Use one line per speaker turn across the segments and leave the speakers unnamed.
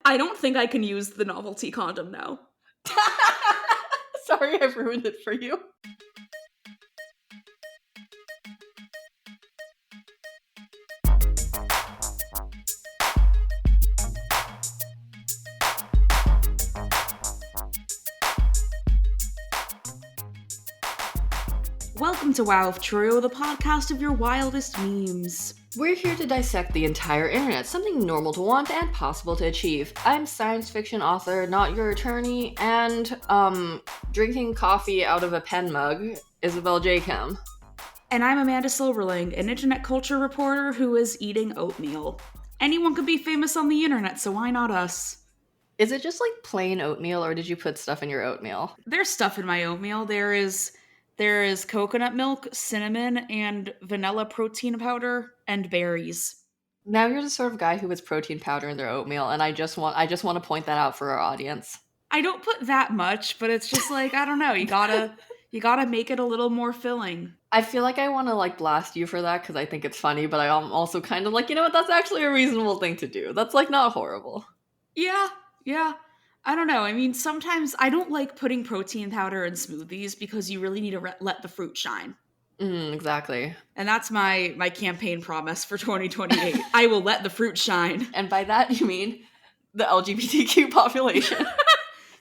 I don't think I can use the novelty condom now.
Sorry, I've ruined it for you.
Welcome to Wow If True, the podcast of your wildest memes.
We're here to dissect the entire internet, something normal to want and possible to achieve. I'm science fiction author, not your attorney, and, drinking coffee out of a pen mug, Isabel J.
And I'm Amanda Silberling, an internet culture reporter who is eating oatmeal. Anyone could be famous on the internet, so why not us?
Is it just like plain oatmeal, or did you put stuff in your oatmeal?
There's stuff in my oatmeal. There is coconut milk, cinnamon, and vanilla protein powder, and berries.
Now you're the sort of guy who puts protein powder in their oatmeal, and I just want to point that out for our audience.
I don't put that much, but it's just like, I don't know, you gotta make it a little more filling.
I feel like I want to blast you for that because I think it's funny, but I'm also kind of like, you know what, that's actually a reasonable thing to do. That's not horrible.
Yeah. I don't know. I mean, sometimes I don't like putting protein powder in smoothies because you really need to let the fruit shine.
Exactly.
And that's my campaign promise for 2028. I will let the fruit shine.
And by that you mean the LGBTQ population.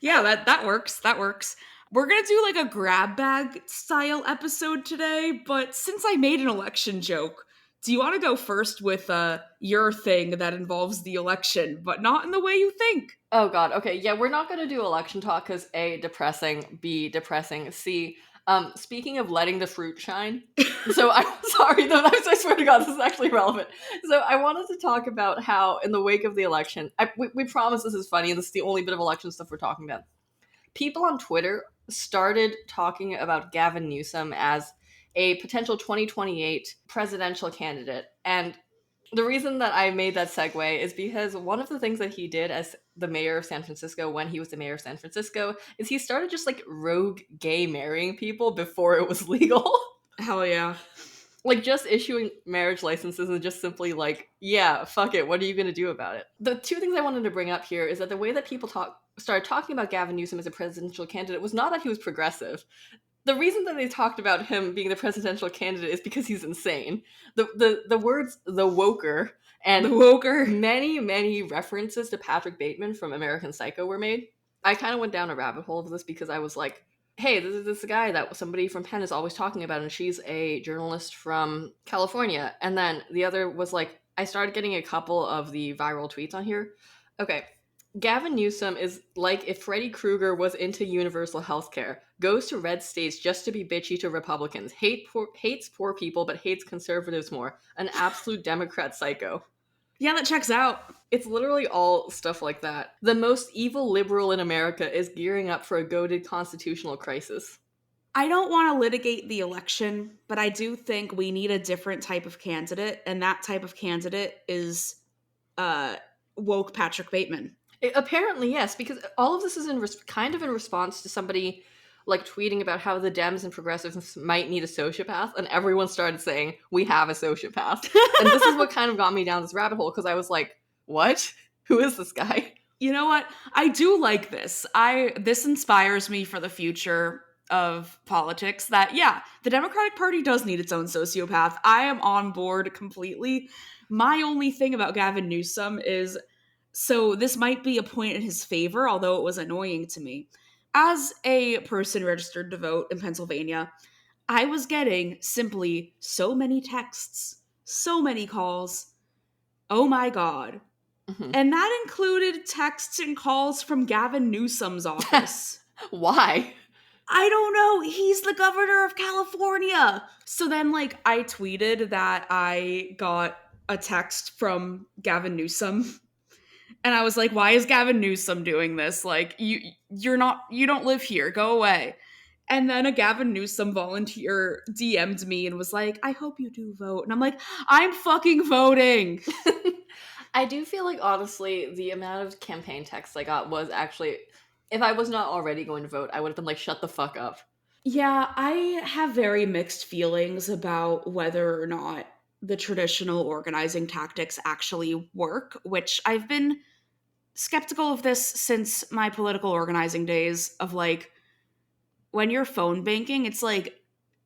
Yeah, that works. That works. We're going to do a grab bag style episode today, but since I made an election joke, do you want to go first with your thing that involves the election, but not in the way you think?
Oh god, okay, yeah, we're not going to do election talk because A, depressing, B, depressing, C, speaking of letting the fruit shine, so I'm sorry, though, I swear to god, this is actually relevant. So I wanted to talk about how, in the wake of the election, we promise this is funny, and this is the only bit of election stuff we're talking about. People on Twitter started talking about Gavin Newsom as a potential 2028 presidential candidate. And the reason that I made that segue is because one of the things that he did as the mayor of San Francisco when he was the mayor of San Francisco is he started just rogue gay marrying people before it was legal.
Hell yeah.
Just issuing marriage licenses and just simply yeah, fuck it, what are you going to do about it? The two things I wanted to bring up here is that the way that people started talking about Gavin Newsom as a presidential candidate was not that he was progressive. The reason that they talked about him being the presidential candidate is because he's insane. The words "the woker" and
the woker,
many references to Patrick Bateman from American Psycho were made. I kind of went down a rabbit hole of this because I was like, hey, this is this guy that somebody from Penn is always talking about, and she's a journalist from California. And then the other was I started getting a couple of the viral tweets on here. Okay. Gavin Newsom is like if Freddy Krueger was into universal healthcare, goes to red states just to be bitchy to Republicans, hates poor people but hates conservatives more, an absolute Democrat psycho.
Yeah, that checks out.
It's literally all stuff like that. The most evil liberal in America is gearing up for a goated constitutional crisis.
I don't want to litigate the election, but I do think we need a different type of candidate, and that type of candidate is woke Patrick Bateman.
Apparently, yes, because all of this is in response to somebody tweeting about how the Dems and progressives might need a sociopath, and everyone started saying, we have a sociopath. And this is what kind of got me down this rabbit hole, because I was like, what? Who is this guy?
You know what? I do like this. This inspires me for the future of politics that, yeah, the Democratic Party does need its own sociopath. I am on board completely. My only thing about Gavin Newsom is, so this might be a point in his favor, although it was annoying to me. As a person registered to vote in Pennsylvania, I was getting simply so many texts, so many calls. Oh my God. Mm-hmm. And that included texts and calls from Gavin Newsom's office.
Why?
I don't know. He's the governor of California. So then, I tweeted that I got a text from Gavin Newsom. And I was like, why is Gavin Newsom doing this? You don't live here. Go away. And then a Gavin Newsom volunteer DM'd me and was like, I hope you do vote. And I'm like, I'm fucking voting.
I do feel like, honestly, the amount of campaign texts I got was actually, if I was not already going to vote, I would have been like, shut the fuck up.
Yeah, I have very mixed feelings about whether or not the traditional organizing tactics actually work, which I've been skeptical of this since my political organizing days of like when you're phone banking, it's like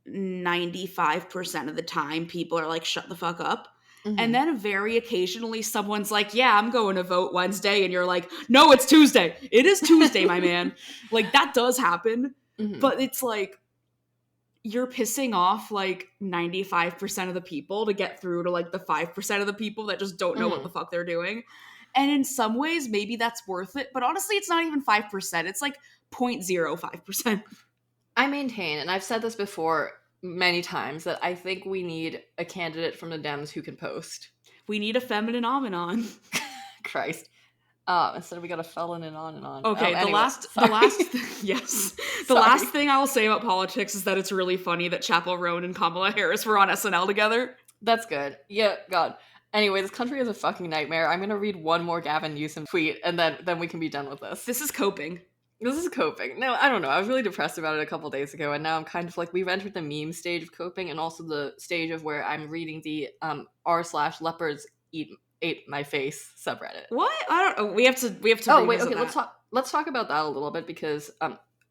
95% of the time people are like, shut the fuck up. And
Mhm.
then very occasionally someone's like, yeah, I'm going to vote Wednesday. And you're like, no, it's Tuesday. It is Tuesday, my man. Like that does happen.
Mhm.
But it's like, you're pissing off like 95% of the people to get through to like the 5% of the people that just don't know what the
Mhm.
fuck they're doing. And in some ways, maybe that's worth it. But honestly, it's not even 5%. It's like 0.05%.
I maintain, and I've said this before many times, that I think we need a candidate from the Dems who can post.
We need a feminine on.
Christ. Instead we got a felon and on and on.
Okay,
Anyway,
the
sorry.
last yes. The
Sorry.
last thing I will say about politics is that it's really funny that Chappell Roan and Kamala Harris were on SNL together.
That's good. Yeah, God. Anyway, this country is a fucking nightmare. I'm gonna read one more Gavin Newsom tweet, and then we can be done with this.
This is coping.
This is coping. No, I don't know. I was really depressed about it a couple days ago, and now I'm kind of like, we've entered the meme stage of coping, and also the stage of where I'm reading the r/leopards ate my face subreddit.
What? I don't know. We have to
Oh wait,
revisit
okay.
that.
Let's talk about that a little bit, because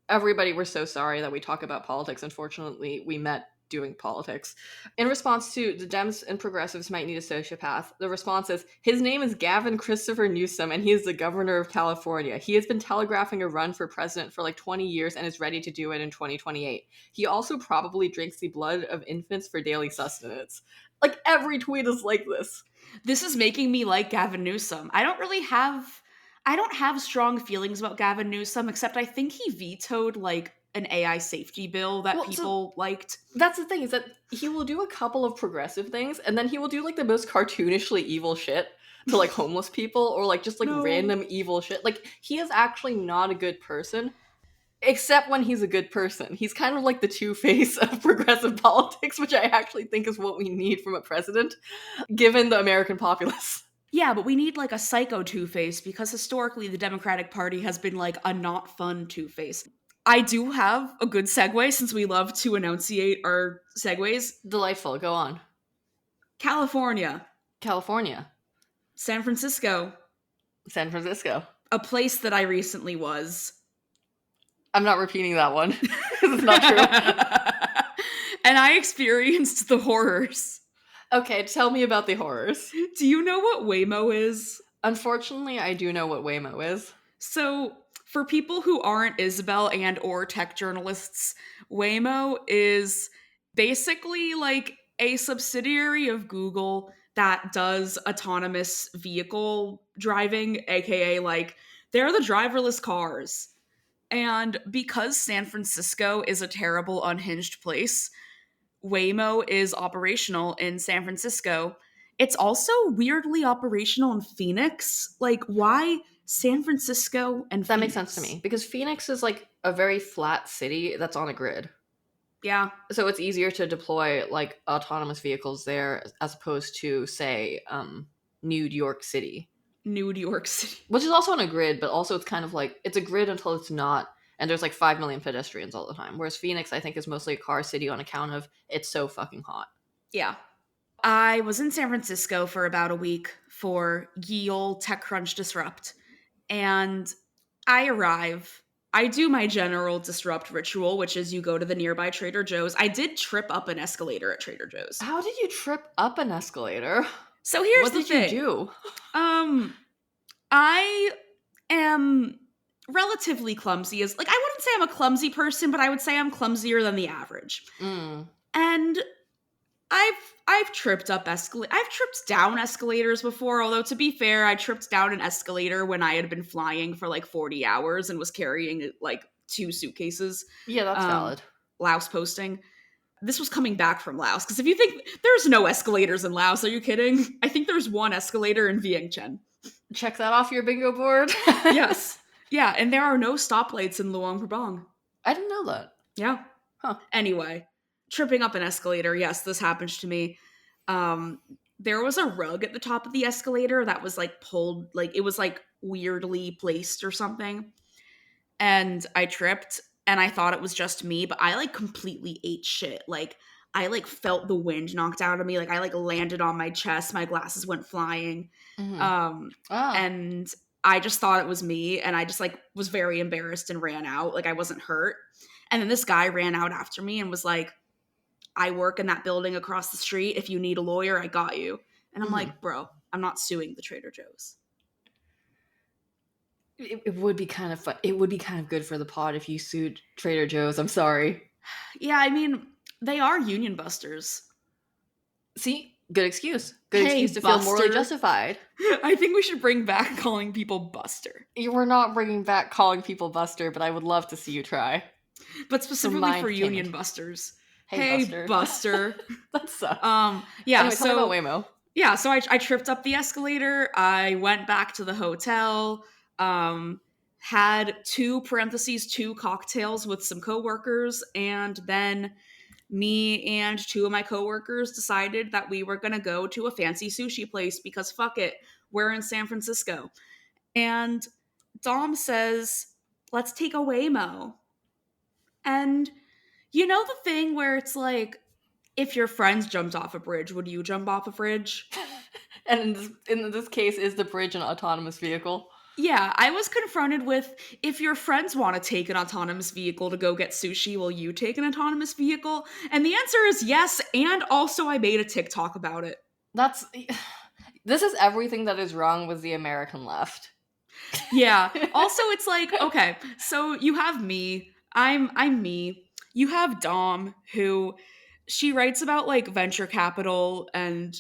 everybody, we're so sorry that we talk about politics. Unfortunately, we met doing politics. In response to the Dems and progressives might need a sociopath, the response is, his name is Gavin Christopher Newsom and he is the governor of California. He has been telegraphing a run for president for like 20 years and is ready to do it in 2028. He also probably drinks the blood of infants for daily sustenance. Like, every tweet is like this.
This is making me like Gavin Newsom. I don't have strong feelings about Gavin Newsom, except I think he vetoed like an AI safety bill that people liked.
That's the thing, is that he will do a couple of progressive things, and then he will do like the most cartoonishly evil shit to like homeless people, or like just like random evil shit. Like, he is actually not a good person, except when he's a good person. He's kind of like the Two-Face of progressive politics, which I actually think is what we need from a president, given the American populace.
Yeah, but we need like a psycho Two-Face because historically the Democratic Party has been like a not fun Two-Face. I do have a good segue since we love to enunciate our segues.
Delightful. Go on.
California.
California.
San Francisco.
San Francisco.
A place that I recently was.
I'm not repeating that one. It's not true.
And I experienced the horrors.
Okay, tell me about the horrors.
Do you know what Waymo is?
Unfortunately, I do know what Waymo is.
So, for people who aren't Isabel and or tech journalists, Waymo is basically like a subsidiary of Google that does autonomous vehicle driving, aka like they're the driverless cars. And because San Francisco is a terrible, unhinged place, Waymo is operational in San Francisco. It's also weirdly operational in Phoenix. Like, why San Francisco and Phoenix?
That makes sense to me, because Phoenix is like a very flat city that's on a grid.
Yeah.
So it's easier to deploy like autonomous vehicles there as opposed to, say, New York City.
New York City.
Which is also on a grid, but also it's kind of like, it's a grid until it's not, and there's like 5 million pedestrians all the time. Whereas Phoenix, I think, is mostly a car city on account of it's so fucking hot.
Yeah. I was in San Francisco for about a week for ye olde TechCrunch Disrupt. And I arrive. I do my general disrupt ritual, which is you go to the nearby Trader Joe's. I did trip up an escalator at Trader Joe's.
How did you trip up an escalator?
So here's
what
the thing.
What did you do?
I am relatively clumsy. I wouldn't say I'm a clumsy person, but I would say I'm clumsier than the average. And I've tripped up I've tripped down escalators before, although to be fair, I tripped down an escalator when I had been flying for like 40 hours and was carrying like 2 suitcases.
Yeah, that's valid.
Laos posting. This was coming back from Laos, because if you think there's no escalators in Laos, are you kidding? I think there's one escalator in Vientiane.
Check that off your bingo board.
Yes. Yeah, and there are no stoplights in Luang Prabang.
I didn't know that.
Yeah.
Huh.
Anyway, tripping up an escalator. Yes, this happens to me. There was a rug at the top of the escalator that was like pulled, like it was like weirdly placed or something. And I tripped and I thought it was just me, but I like completely ate shit. Like I like felt the wind knocked out of me. Like I like landed on my chest. My glasses went flying. And I just thought it was me, and I just like was very embarrassed and ran out. Like I wasn't hurt. And then this guy ran out after me and was like, I work in that building across the street. If you need a lawyer, I got you. And I'm
Mhm.
like, bro, I'm not suing the Trader Joe's.
It would be kind of fun. It would be kind of good for the pod if you sued Trader Joe's. I'm sorry.
Yeah, I mean, they are union busters.
See, good excuse. Good
Hey,
excuse to feel morally
Buster.
justified.
I think we should bring back calling people Buster.
You were not bringing back calling people Buster, but I would love to see you try.
But specifically
mind
for
containment.
union busters.
Hey,
Hey,
Buster.
Buster.
That sucks.
Yeah,
Anyway, tell me
so
about Waymo.
yeah, so I tripped up the escalator. I went back to the hotel. Had two cocktails with some coworkers, and then me and two of my coworkers decided that we were gonna go to a fancy sushi place because fuck it, we're in San Francisco. And Dom says, "Let's take a Waymo." And you know the thing where it's like, if your friends jumped off a bridge, would you jump off a bridge?
And in this case, is the bridge an autonomous vehicle?
Yeah, I was confronted with, if your friends want to take an autonomous vehicle to go get sushi, will you take an autonomous vehicle? And the answer is yes, and also I made a TikTok about it.
That's this is everything that is wrong with the American left.
Yeah. Also, it's like, okay, so you have me. I'm me. You have Dom, who she writes about like venture capital and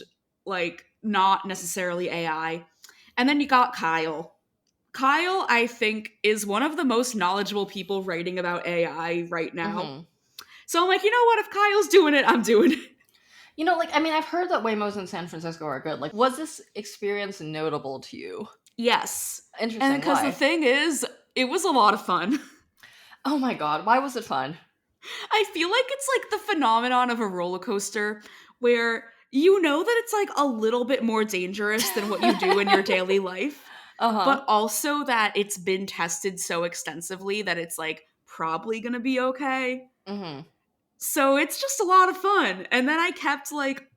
like not necessarily AI. And then you got Kyle. Kyle, I think, is one of the most knowledgeable people writing about AI right now.
Mm-hmm.
So I'm like, you know what? If Kyle's doing it, I'm doing it.
You know, like, I mean, I've heard that Waymos in San Francisco are good. Like, was this experience notable to you?
Yes.
Interesting.
And because
Why?
the thing is, it was a lot of fun.
Oh my god, why was it fun?
I feel like it's like the phenomenon of a roller coaster where you know that it's like a little bit more dangerous than what you do in your daily life,
Uh-huh.
but also that it's been tested so extensively that it's like probably gonna be okay.
Mm-hmm.
So it's just a lot of fun. And then I kept like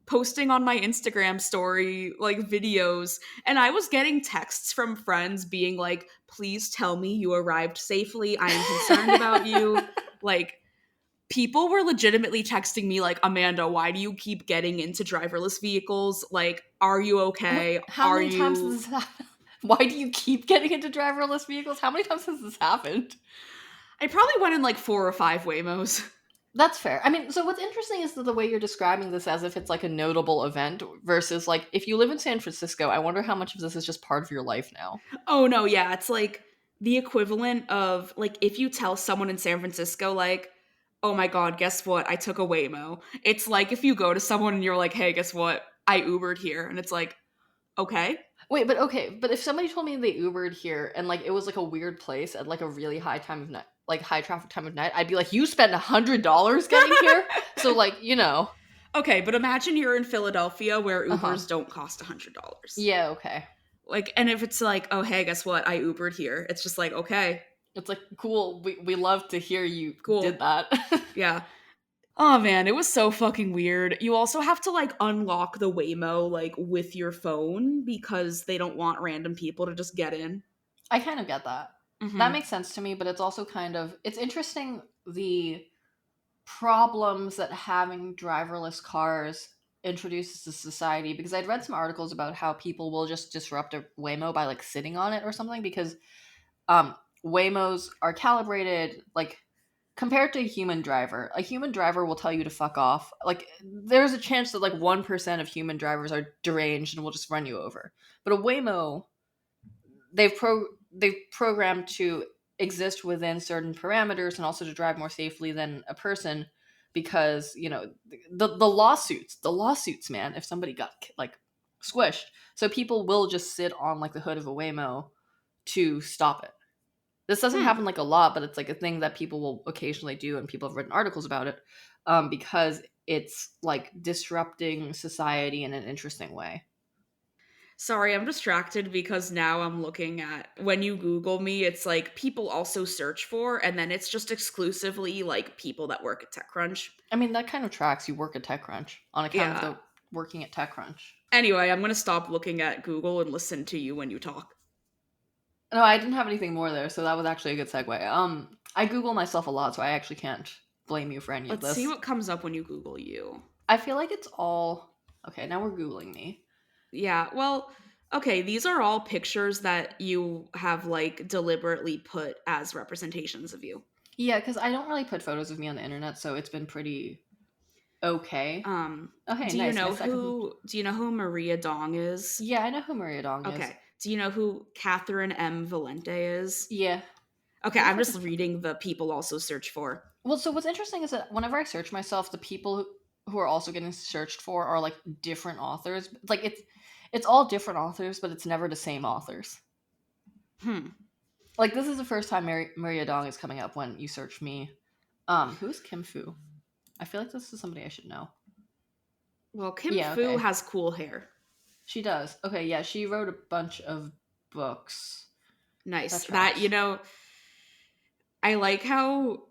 posting on my Instagram story like videos, and I was getting texts from friends being like, please tell me you arrived safely. I am concerned about you. Like, people were legitimately texting me like, Amanda, why do you keep getting into driverless vehicles? Like, are you okay?
How many times has this happened? Why do you keep getting into driverless vehicles? How many times has this happened?
I probably went in like 4 or 5 Waymos.
That's fair. I mean, so what's interesting is that the way you're describing this as if it's like a notable event versus like if you live in San Francisco, I wonder how much of this is just part of your life now.
Oh no, yeah, it's like the equivalent of like if you tell someone in San Francisco like, "Oh my god, guess what? I took a Waymo." It's like if you go to someone and you're like, "Hey, guess what? I Ubered here." And it's like, "Okay."
Wait, but if somebody told me they Ubered here and like it was like a weird place at like a really high time of night, like high traffic time of night, I'd be like, you spent $100 getting here? So like, you know.
Okay, but imagine you're in Philadelphia where Ubers
Uh-huh.
don't cost $100.
Yeah, okay.
Like, and if it's like, "Oh, hey, guess what? I Ubered here." It's just like, "Okay,
It's like, cool, we love to hear you
cool."
did that.
Yeah. Oh man, it was so fucking weird. You also have to like unlock the Waymo like with your phone because they don't want random people to just get in.
I kind of get that.
Mm-hmm.
That makes sense to me, but it's also kind of it's interesting the problems that having driverless cars introduces to society because I'd read some articles about how people will just disrupt a Waymo by like sitting on it or something because Waymos are calibrated like compared to a human driver will tell you to fuck off. Like there's a chance that like 1% of human drivers are deranged and will just run you over. But a Waymo, they've programmed to exist within certain parameters and also to drive more safely than a person because, you know, the lawsuits, man, if somebody got like squished. So people will just sit on like the hood of a Waymo to stop it. This doesn't happen like a lot, but it's like a thing that people will occasionally do, and people have written articles about it because it's like disrupting society in an interesting way.
Sorry, I'm distracted because now I'm looking at when you Google me, it's like people also search for, and then it's just exclusively like people that work at TechCrunch.
I mean, that kind of tracks. You work at TechCrunch on account of
Yeah.
the working at TechCrunch.
Anyway, I'm gonna stop looking at Google and listen to you when you talk.
No, I didn't have anything more there, so that was actually a good segue. I Google myself a lot, so I actually can't blame you for any of
Let's see
this.
what comes up when you Google you.
I feel like it's all okay. Now we're Googling me.
Yeah, well, okay, these are all pictures that you have like deliberately put as representations of you.
Yeah, because I don't really put photos of me on the internet, so it's been pretty okay.
Um,
Okay,
do you
nice, my
know
second.
who Maria Dong is?
Yeah, I know who Maria Dong is.
Okay. Do you know who Catherine M. Valente is?
Yeah,
Okay,
looks
I'm
like
just reading the people also search for.
well. So what's interesting is that whenever I search myself, the people who are also getting searched for are like different authors. Like it's all different authors, but it's never the same authors.
Hmm.
Like this is the first time Maria Dong is coming up when you search me. Who's Kim Fu? I feel like this is somebody I should know.
Well, Kim
Yeah,
Fu
okay.
has cool hair.
She does. Okay, yeah, she wrote a bunch of books. That
Nice.
tracks.
I like how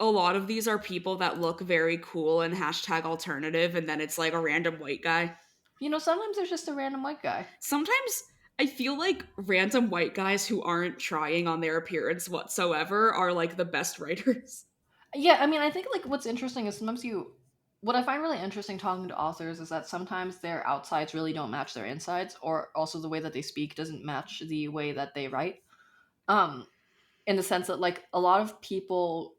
a lot of these are people that look very cool and hashtag alternative, and then it's like a random white guy.
Sometimes there's just a random white guy.
Sometimes I feel like random white guys who aren't trying on their appearance whatsoever are like the best writers.
Yeah, I mean, I think like what's interesting is sometimes what I find really interesting talking to authors is that sometimes their outsides really don't match their insides, or also the way that they speak doesn't match the way that they write. Um, in the sense that like a lot of people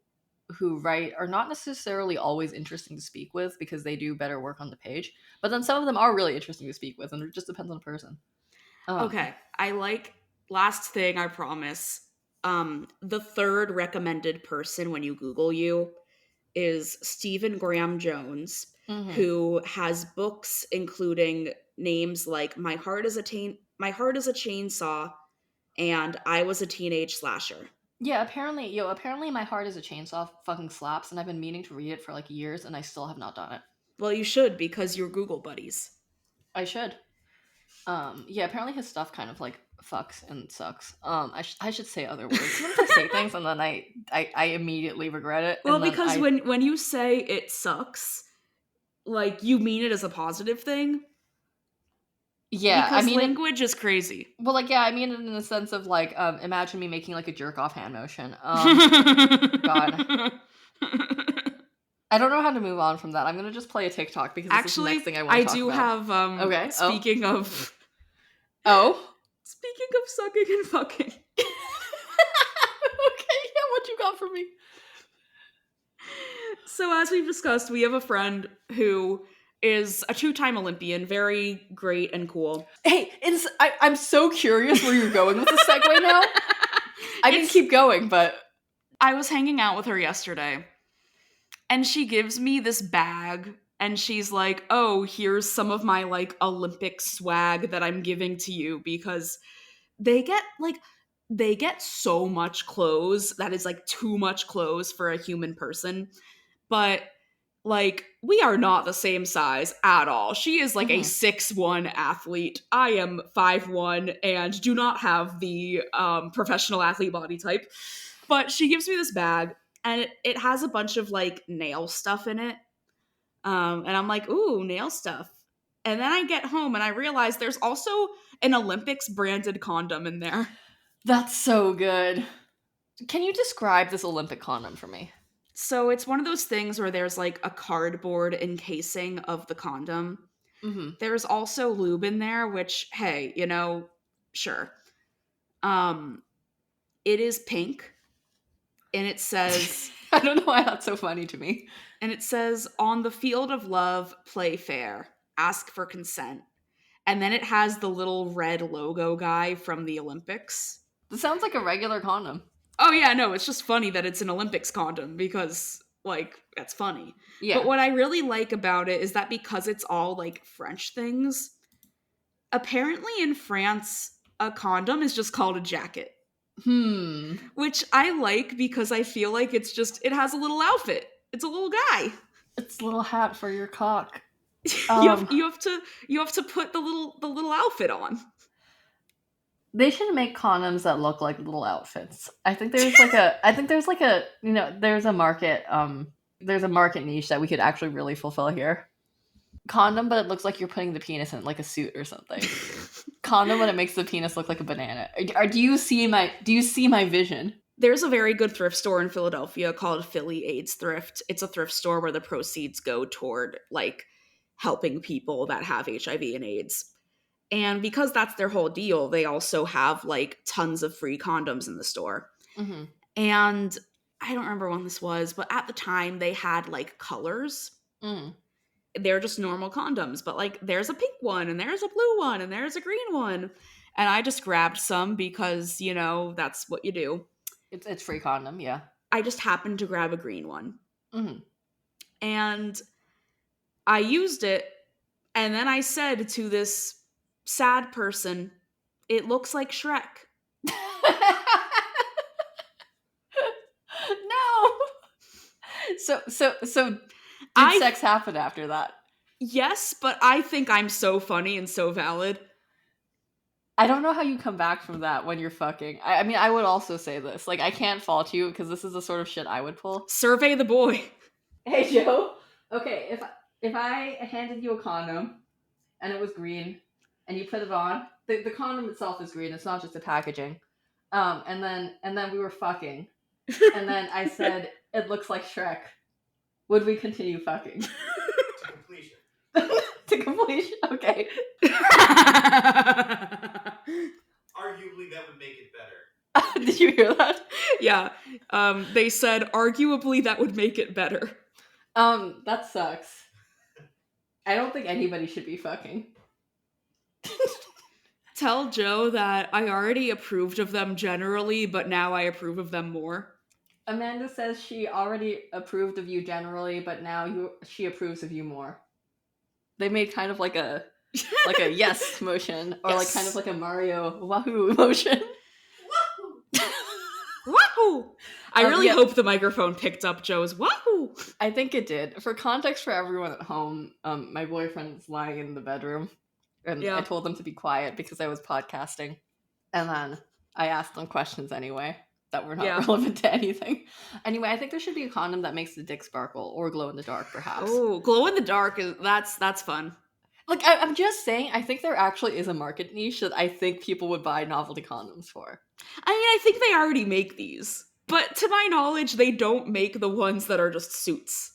who write are not necessarily always interesting to speak with because they do better work on the page, but then some of them are really interesting to speak with, and it just depends on the person.
Okay, I like last thing I promise. The third recommended person when you Google you is Stephen Graham Jones,
Mhm.
who has books including names like My Heart is a Chainsaw and I Was a Teenage Slasher.
Yeah, apparently my heart is a chainsaw fucking slaps, and I've been meaning to read it for like years, and I still have not done it.
Well, you should because you're Google buddies.
I should. Yeah, apparently his stuff kind of like fucks and sucks. I should say other words. Sometimes I say things and then I immediately regret it,
Well,
and then
because when you say it sucks, like you mean it as a positive thing
yeah, I
because
mean it.
language is crazy.
Well, like yeah, I mean it in the sense of like imagine me making like a jerk off hand motion. God, I don't know how to move on from that. I'm gonna just play a TikTok because this is the next
Actually,
thing I want
I
to talk
do
about.
have
Okay. Oh.
speaking of
Oh.
speaking of sucking and fucking.
Okay. Yeah. What you got for me?
So as we've discussed, we have a friend who is a two-time Olympian, very great and cool.
Hey, I'm so curious where you're going with the segue now. I didn't keep going, but
I was hanging out with her yesterday, and she gives me this bag, and she's like, "Oh, here's some of my like Olympic swag that I'm giving to you because they get so much clothes that is like too much clothes for a human person, but like we are not the same size at all. She is like a 6'1" athlete. I am 5'1" and do not have the professional athlete body type. But she gives me this bag and it has a bunch of like nail stuff in it. And I'm like, ooh, nail stuff. And then I get home and I realize there's also an Olympics branded condom in there.
that's so good. Can you describe this Olympic condom for me?
So it's one of those things where there's like a cardboard encasing of the condom.
Mm-hmm.
There's also lube in there, which, hey, sure. It is pink, and it says,
I don't know why that's so funny to me.
on the field of love, play fair, ask for consent. And then it has the little red logo guy from the Olympics.
This sounds like a regular condom.
Oh yeah, no, it's just funny that it's an Olympics condom because like that's funny.
Yeah.
But what I really like about it is that because it's all like French things, apparently in France a condom is just called a jacket. Which I like because I feel like it has a little outfit. It's a little guy.
It's a little hat for your cock.
You have to put the little outfit on.
They should make condoms that look like little outfits. I think there's like a there's a market niche that we could actually really fulfill here. Condom, but it looks like you're putting the penis in like a suit or something. Condom when it makes the penis look like a banana. Or do you see my vision?
There's a very good thrift store in Philadelphia called Philly AIDS Thrift. It's a thrift store where the proceeds go toward like helping people that have HIV and AIDS. And because that's their whole deal, they also have like tons of free condoms in the store.
Mm-hmm.
And I don't remember when this was, but at the time they had like colors.
Mm.
They're just normal condoms, but like there's a pink one and there's a blue one and there's a green one. And I just grabbed some because, you know, that's what you do.
It's free condom, yeah.
I just happened to grab a green one.
Mm-hmm.
And I used it, and then I said to this sad person, "It looks like Shrek."
No. So did sex happen after that?
Yes, but I think I'm so funny and so valid.
I don't know how you come back from that when you're fucking. I mean, I would also say this. Like, I can't fault you because this is the sort of shit I would pull.
Survey the boy.
Hey, Joe. Okay, if I handed you a condom and it was green and you put it on, the condom itself is green. It's not just the packaging. And then we were fucking, and then I said it looks like Shrek. Would we continue fucking?
To completion.
To completion. Okay.
Arguably, that would make it better.
Did you hear that?
Yeah. They said arguably that would make it better.
That sucks. I don't think anybody should be fucking.
Tell Joe that I already approved of them generally, but now I approve of them more.
Amanda says she already approved of you generally, but now she approves of you more. They made kind of like a yes motion, or yes. Like kind of like a Mario wahoo motion.
Wahoo! I really hope the microphone picked up Joe's wahoo.
I think it did. For context for everyone at home, my boyfriend's lying in the bedroom, and I told them to be quiet because I was podcasting, and then I asked them questions anyway that were not relevant to anything. Anyway, I think there should be a condom that makes the dick sparkle or glow in the dark, perhaps.
Oh, glow in the dark that's fun.
Like, I'm just saying, I think there actually is a market niche that I think people would buy novelty condoms for.
I mean, I think they already make these. But to my knowledge, they don't make the ones that are just suits.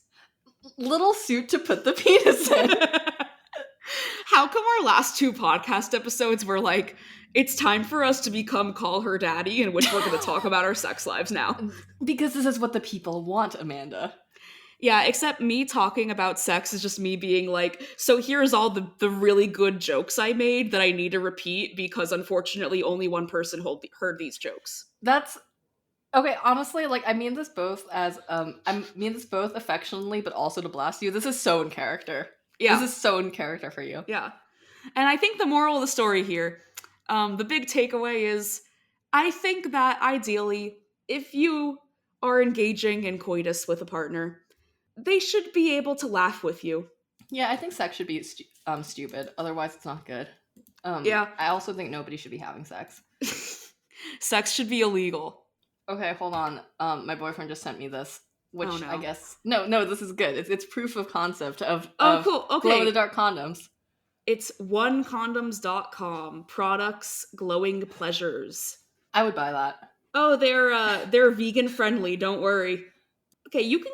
Little suit to put the penis in.
How come our last 2 podcast episodes were like, it's time for us to become Call Her Daddy, in which we're going to talk about our sex lives now?
Because this is what the people want, Amanda.
Yeah, except me talking about sex is just me being like, so here's all the really good jokes I made that I need to repeat because unfortunately only one person heard these jokes.
That's okay. Honestly, like I mean this both affectionately, but also to blast you. This is so in character. Yeah, this is so in character for you.
Yeah, and I think the moral of the story here, the big takeaway is, I think that ideally, if you are engaging in coitus with a partner, they should be able to laugh with you.
Yeah, I think sex should be stupid. Otherwise, it's not good. I also think nobody should be having sex.
Sex should be illegal.
Okay, hold on. My boyfriend just sent me this, which I guess no, this is good. It's proof of concept of
cool. Okay,
glow in the dark condoms.
It's onecondoms.com. Products, glowing pleasures.
I would buy that.
Oh, they're vegan friendly. Don't worry. Okay, you can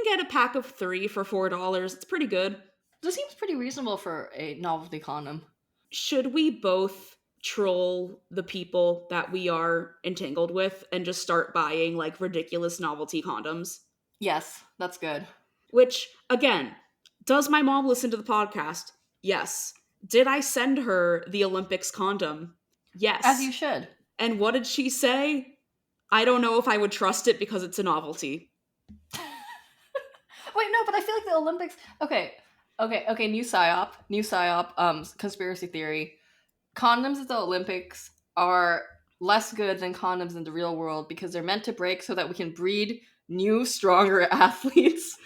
get a pack of 3 for $4. It's pretty good.
This seems pretty reasonable for a novelty condom.
Should we both troll the people that we are entangled with and just start buying like ridiculous novelty condoms?
Yes, that's good.
Which, again, does my mom listen to the podcast? Yes. Did I send her the Olympics condom? Yes.
As you should. And
what did she say? I don't know if I would trust it because it's a novelty.
Wait, no, but I feel like the Olympics... Okay, new PSYOP, conspiracy theory. Condoms at the Olympics are less good than condoms in the real world because they're meant to break so that we can breed new, stronger athletes.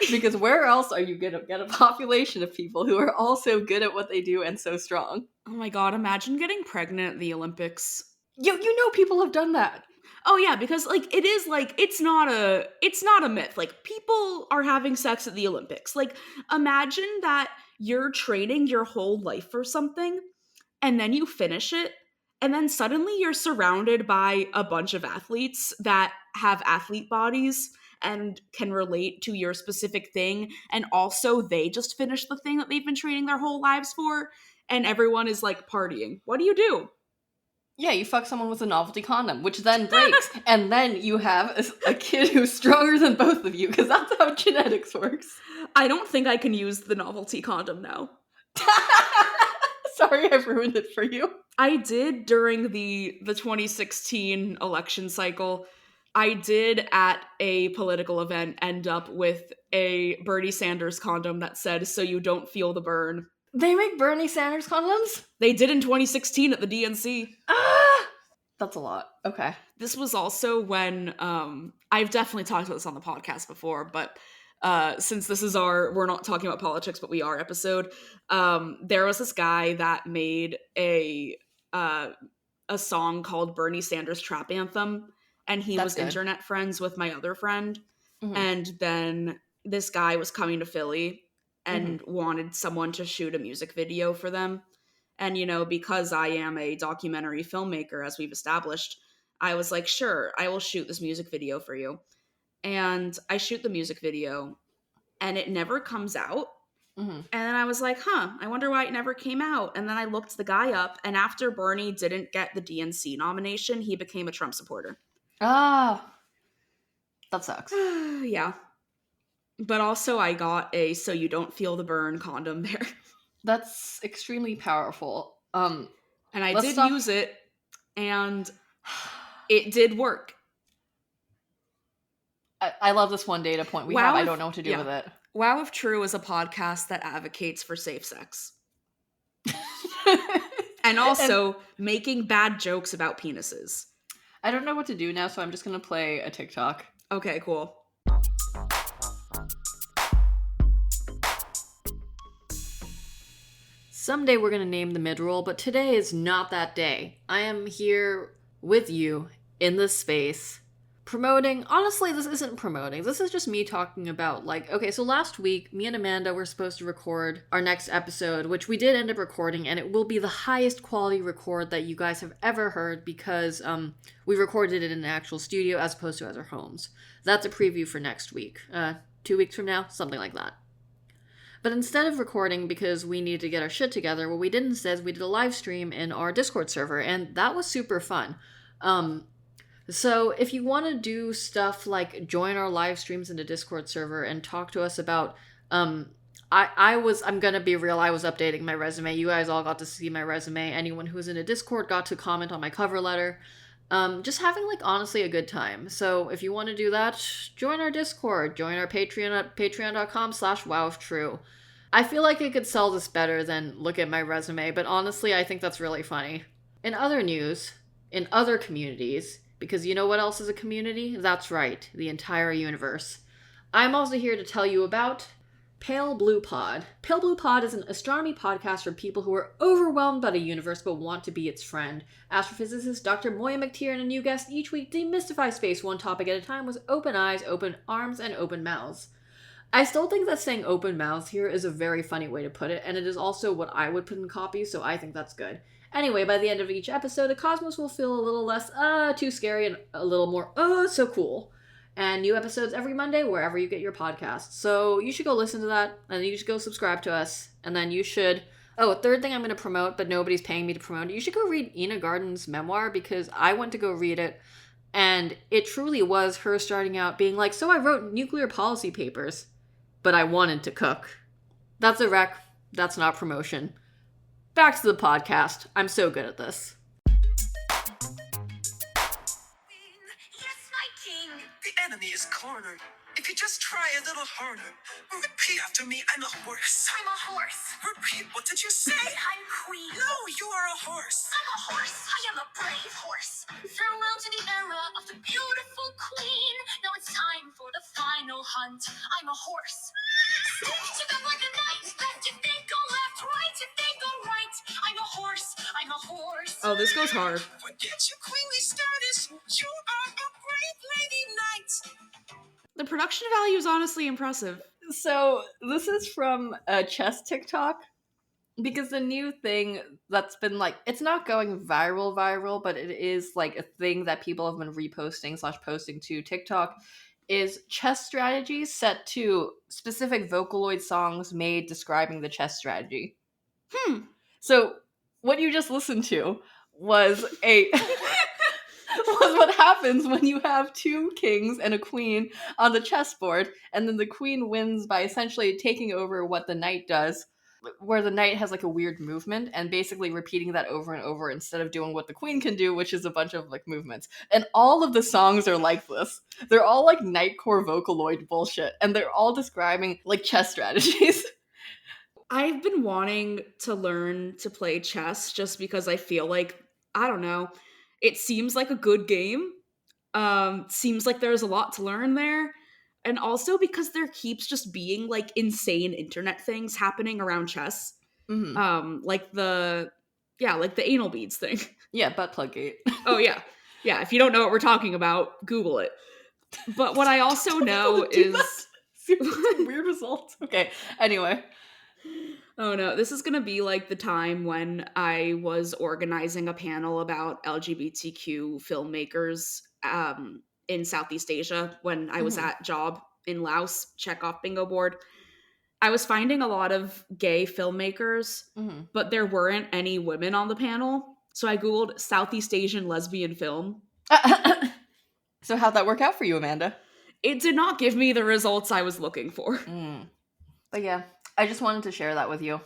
Because where else are you going to get a population of people who are also good at what they do and so strong?
Oh my god, imagine getting pregnant at the Olympics.
You know people have done that.
Oh yeah, because like it is like it's not a myth. Like people are having sex at the Olympics. Like imagine that you're training your whole life for something and then you finish it, and then suddenly you're surrounded by a bunch of athletes that have athlete bodies and can relate to your specific thing, and also they just finished the thing that they've been training their whole lives for, and everyone is like partying. What do you do?
Yeah, you fuck someone with a novelty condom, which then breaks, and then you have a kid who's stronger than both of you, because that's how genetics works.
I don't think I can use the novelty condom now.
Sorry, I've ruined it for you.
I did during the 2016 election cycle. I did at a political event end up with a Bernie Sanders condom that said, "So you don't feel the burn."
They make Bernie Sanders condoms?
They did in 2016 at the DNC.
Ah! That's a lot. Okay.
This was also when, I've definitely talked about this on the podcast before, but since this is we're not talking about politics, but we are episode, there was this guy that made a song called Bernie Sanders Trap Anthem, and he was internet friends with my other friend, and then this guy was coming to Philly and wanted someone to shoot a music video for them. And, you know, because I am a documentary filmmaker, as we've established, I was like, sure, I will shoot this music video for you. And I shoot the music video, and it never comes out. And then I was like, I wonder why it never came out. And then I looked the guy up, and after Bernie didn't get the DNC nomination, he became a Trump supporter.
Ah, that sucks.
Yeah. But also I got a "So You Don't Feel the Burn" condom there.
That's extremely powerful.
And I did use it, and it did work.
I love this one data point we have. I don't know what to do with it.
Wow If True is a podcast that advocates for safe sex. And also making bad jokes about penises.
I don't know what to do now, so I'm just going to play a TikTok.
Okay, cool.
Someday we're going to name the mid-roll, but today is not that day. I am here with you in this space promoting. Honestly, this isn't promoting. This is just me talking about, like, okay, so last week, me and Amanda were supposed to record our next episode, which we did end up recording, and it will be the highest quality record that you guys have ever heard because we recorded it in an actual studio as opposed to at our homes. That's a preview for next week. 2 weeks from now, something like that. But instead of recording because we needed to get our shit together, what we did instead is we did a live stream in our Discord server, and that was super fun. So if you want to do stuff like join our live streams in the Discord server and talk to us about, I'm gonna be real, I was updating my resume. You guys all got to see my resume. Anyone who was in a Discord got to comment on my cover letter. Just having, like, honestly a good time. So if you want to do that, join our Discord, join our Patreon at patreon.com/wowiftrue. I feel like I could sell this better than look at my resume, but honestly, I think that's really funny. In other news, in other communities, because you know what else is a community? That's right, the entire universe. I'm also here to tell you about Pale Blue Pod. Pale Blue Pod is an astronomy podcast for people who are overwhelmed by the universe but want to be its friend. Astrophysicist Dr. Moya McTeer and a new guest each week demystify space one topic at a time with open eyes, open arms, and open mouths. I still think that saying open mouths here is a very funny way to put it, and it is also what I would put in copy, so I think that's good. Anyway, by the end of each episode, the cosmos will feel a little less, too scary and a little more, so cool. And new episodes every Monday wherever you get your podcasts. So you should go listen to that, and you should go subscribe to us, and then you should... Oh, a third thing I'm going to promote, but nobody's paying me to promote it. You should go read Ina Garten's memoir, because I went to go read it, and it truly was her starting out being like, so I wrote nuclear policy papers, but I wanted to cook. That's a rec. That's not promotion. Back to the podcast. I'm so good at this.
Yes, my king. The enemy is cornered. If you just try a little harder. Repeat after me, I'm a horse.
I'm a horse.
Repeat, what did you say?
I'm queen.
No, you are a horse.
I'm a horse. I am a brave horse. Farewell to the era of the beautiful queen. Now it's time for the final hunt. I'm a horse. Stick to them like a knight. Left if they go left, right if they go right. I'm a horse. I'm a horse.
Oh, this goes hard.
Forget your queenly status. You are a brave lady knight.
The production value is honestly impressive.
So this is from a chess TikTok. Because the new thing that's been like, it's not going viral, but it is like a thing that people have been reposting / posting to TikTok, is chess strategies set to specific Vocaloid songs made describing the chess strategy. So what you just listened to was was what happens when you have two kings and a queen on the chessboard, and then the queen wins by essentially taking over what the knight does, where the knight has like a weird movement, and basically repeating that over and over instead of doing what the queen can do, which is a bunch of like movements. And all of the songs are like this. They're all like Nightcore Vocaloid bullshit, and they're all describing like chess strategies.
I've been wanting to learn to play chess just because I feel like, I don't know, it seems like a good game. Seems like there's a lot to learn there. And also because there keeps just being like insane internet things happening around chess.
Mm-hmm.
Like the anal beads thing.
Yeah, butt plug gate.
Oh yeah. Yeah, if you don't know what we're talking about, Google it. But what I also know is
weird results. Okay, anyway.
Oh no, this is gonna be like the time when I was organizing a panel about LGBTQ filmmakers in Southeast Asia when I was at job in Laos, check off bingo board. I was finding a lot of gay filmmakers, but there weren't any women on the panel. So I Googled Southeast Asian lesbian film.
So how'd that work out for you, Amanda?
It did not give me the results I was looking for.
But yeah, I just wanted to share that with you.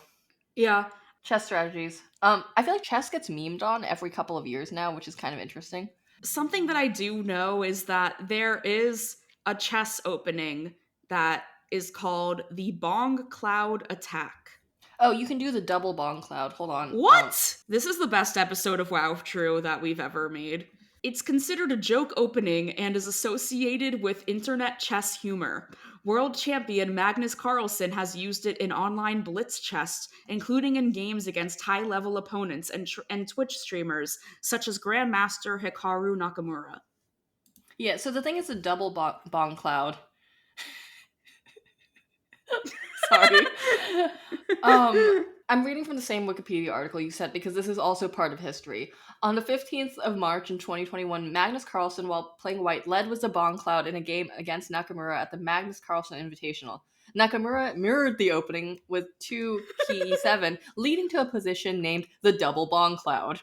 Yeah.
Chess strategies. I feel like chess gets memed on every couple of years now, which is kind of interesting.
Something that I do know is that there is a chess opening that is called the Bong Cloud Attack.
Oh, you can do the double Bong Cloud. Hold on.
What? This is the best episode of WoW True that we've ever made. It's considered a joke opening and is associated with internet chess humor. World champion Magnus Carlsen has used it in online blitz chess, including in games against high-level opponents and Twitch streamers, such as Grandmaster Hikaru Nakamura.
Yeah, so the thing is a double Bong Cloud. Sorry. I'm reading from the same Wikipedia article you sent because this is also part of history. On the 15th of March in 2021, Magnus Carlsen, while playing white, led with the Bong Cloud in a game against Nakamura at the Magnus Carlsen Invitational. Nakamura mirrored the opening with 2 key e7, leading to a position named the Double Bong Cloud.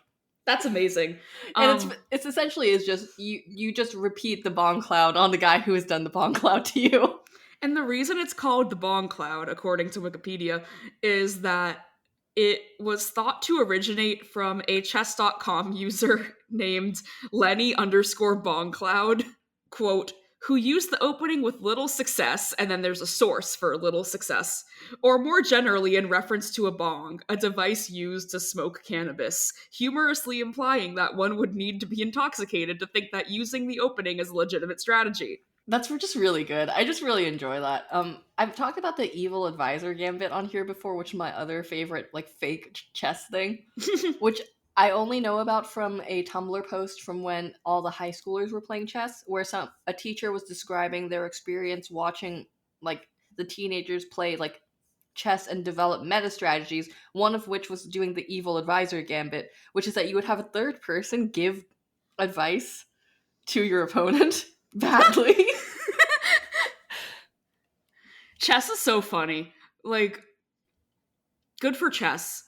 That's amazing.
And it's essentially is just you just repeat the Bong Cloud on the guy who has done the Bong Cloud to you.
And the reason it's called the Bong Cloud, according to Wikipedia, is that it was thought to originate from a chess.com user named Lenny_BongCloud, quote, who used the opening with little success, and then there's a source for little success, or more generally in reference to a bong, a device used to smoke cannabis, humorously implying that one would need to be intoxicated to think that using the opening is a legitimate strategy.
That's just really good. I just really enjoy that. I've talked about the evil advisor gambit on here before, which is my other favorite, like, fake chess thing, which I only know about from a Tumblr post from when all the high schoolers were playing chess, where a teacher was describing their experience watching, like, the teenagers play, like, chess and develop meta strategies, one of which was doing the evil advisor gambit, which is that you would have a third person give advice to your opponent badly.
Chess is so funny. Like, good for chess.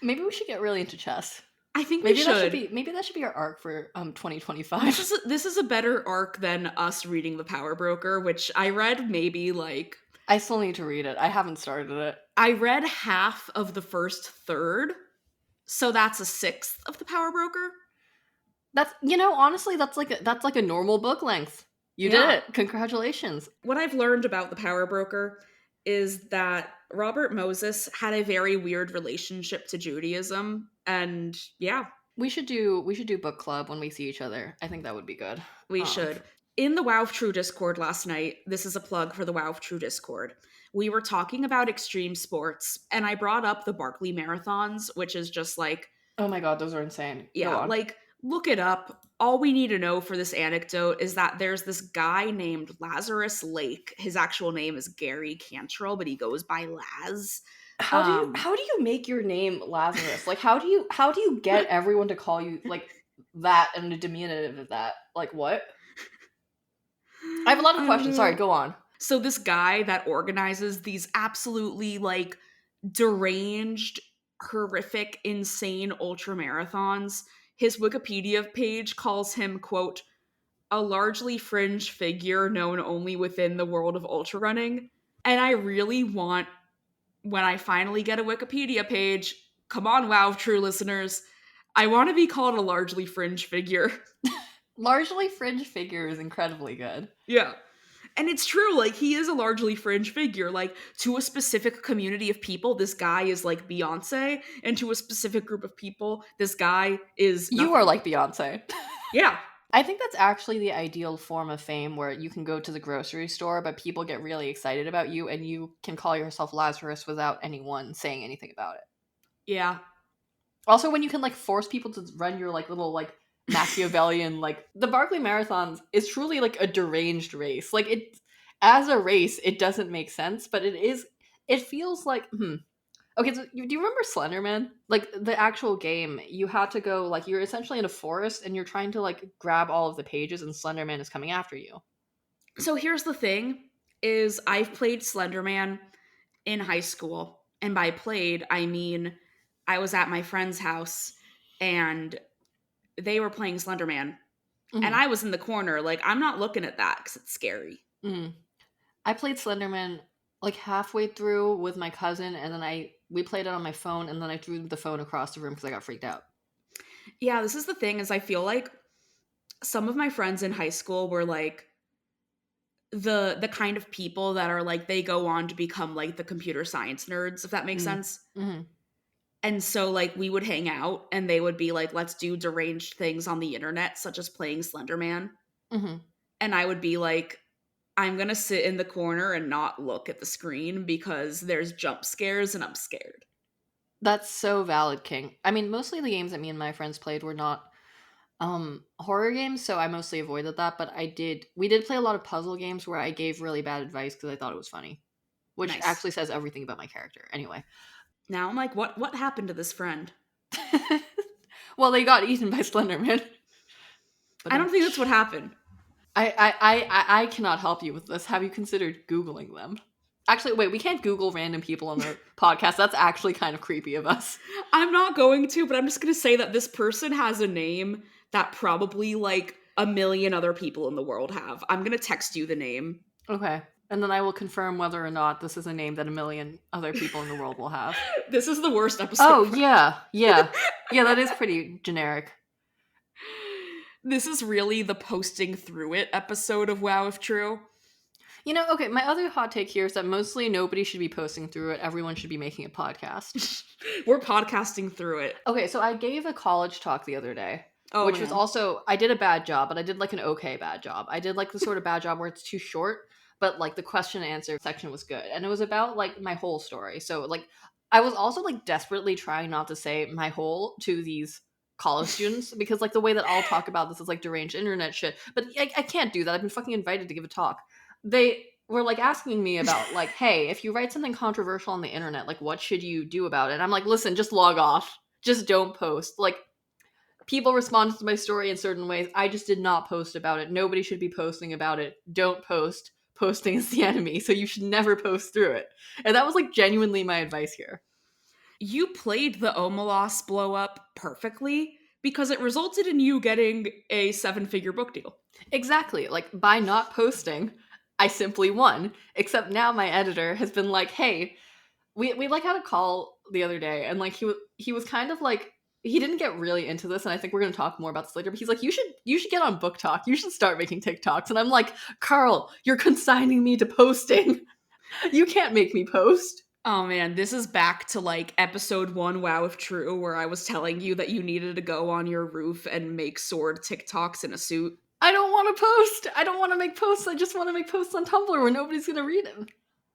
Maybe we should get really into chess.
I think we should.
Maybe that should be our arc for 2025.
This is a better arc than us reading The Power Broker, which I read maybe like...
I still need to read it. I haven't started it.
I read half of the first third, so that's a sixth of The Power Broker.
That's, honestly, that's like a normal book length. You did it. Congratulations.
What I've learned about The Power Broker is that Robert Moses had a very weird relationship to Judaism, and yeah.
We should do book club when we see each other. I think that would be good.
We should. In the WoW True Discord last night, this is a plug for the WoW True Discord, we were talking about extreme sports, and I brought up the Barkley Marathons, which is just like...
Oh my god, those are insane.
Yeah, like, look it up. All we need to know for this anecdote is that there's this guy named Lazarus Lake. His actual name is Gary Cantrell, but he goes by Laz.
How do you make your name Lazarus? Like, how do you get everyone to call you like that and a diminutive of that? Like, what? I have a lot of questions. Sorry, go on.
So this guy that organizes these absolutely like deranged, horrific, insane ultra marathons, his Wikipedia page calls him, quote, a largely fringe figure known only within the world of ultra running. And I really want, when I finally get a Wikipedia page, come on, wow, true listeners, I want to be called a largely fringe figure.
Largely fringe figure is incredibly good.
Yeah. And it's true, like, he is a largely fringe figure. Like, to a specific community of people, this guy is like Beyonce. And to a specific group of people, this guy is
You are like Beyonce.
Yeah.
I think that's actually the ideal form of fame, where you can go to the grocery store, but people get really excited about you, and you can call yourself Lazarus without anyone saying anything about it.
Yeah.
Also, when you can, like, force people to run your, like, little, like, Machiavellian, like, the Barkley Marathons is truly, like, a deranged race. Like, it, as a race, it doesn't make sense, but it feels like, Okay, so do you remember Slenderman? Like, the actual game, you had to go, like, you're essentially in a forest, and you're trying to, like, grab all of the pages, and Slenderman is coming after you.
So here's the thing, is I've played Slenderman in high school. And by played, I mean I was at my friend's house, and they were playing Slenderman. And I was in the corner, like, I'm not looking at that because it's scary.
I played Slenderman, like, halfway through with my cousin, and then we played it on my phone, and then I threw the phone across the room because I got freaked out.
Yeah, this is the thing, is I feel like some of my friends in high school were, like, the kind of people that are, like, they go on to become, like, the computer science nerds, if that makes sense. And so, like, we would hang out, and they would be like, let's do deranged things on the internet, such as playing Slenderman. And I would be like, I'm gonna sit in the corner and not look at the screen because there's jump scares and I'm scared.
That's so valid, King. I mean, mostly the games that me and my friends played were not horror games, so I mostly avoided that, but we did play a lot of puzzle games where I gave really bad advice because I thought it was funny, which
Nice.
actually says everything about my character. Anyway.
Now I'm like, what happened to this friend?
Well, they got eaten by Slenderman. But
I don't think that's what happened.
I cannot help you with this. Have you considered Googling them? Actually, wait, we can't Google random people on the podcast. That's actually kind of creepy of us.
I'm not going to, but I'm just going to say that this person has a name that probably, like, a million other people in the world have. I'm going to text you the name.
Okay. And then I will confirm whether or not this is a name that a million other people in the world will have.
This is the worst episode.
Oh, yeah. Yeah, that is pretty generic.
This is really the posting through it episode of Wow If True.
You know, okay, my other hot take here is that mostly nobody should be posting through it. Everyone should be making a podcast.
We're podcasting through it.
Okay, so I gave a college talk the other day.
Oh,
which was also, I did a bad job, but I did, like, an okay bad job. I did, like, the sort of bad job where it's too short, but, like, the question and answer section was good. And it was about, like, my whole story. So, like, I was also, like, desperately trying not to say my whole to these college students, because, like, the way that I'll talk about this is, like, deranged internet shit. But I can't do that. I've been fucking invited to give a talk. They were, like, asking me about, like, hey, if you write something controversial on the internet, like, what should you do about it? And I'm like, listen, just log off. Just don't post. Like, people responded to my story in certain ways. I just did not post about it. Nobody should be posting about it. Don't post. Posting is the enemy, so you should never post through it. And that was, like, genuinely my advice here.
You played the Omelas blow up perfectly because it resulted in you getting a 7-figure book deal.
Exactly. Like, by not posting, I simply won. Except now my editor has been like, hey, we like had a call the other day, and, like, he was kind of like, he didn't get really into this, and I think we're going to talk more about this later, but he's like, you should get on Book Talk. You should start making TikToks. And I'm like, Carl, you're consigning me to posting. You can't make me post.
Oh man, this is back to, like, episode 1, Wow If True, where I was telling you that you needed to go on your roof and make sword TikToks in a suit.
I don't want to post. I don't want to make posts. I just want to make posts on Tumblr where nobody's going to read them.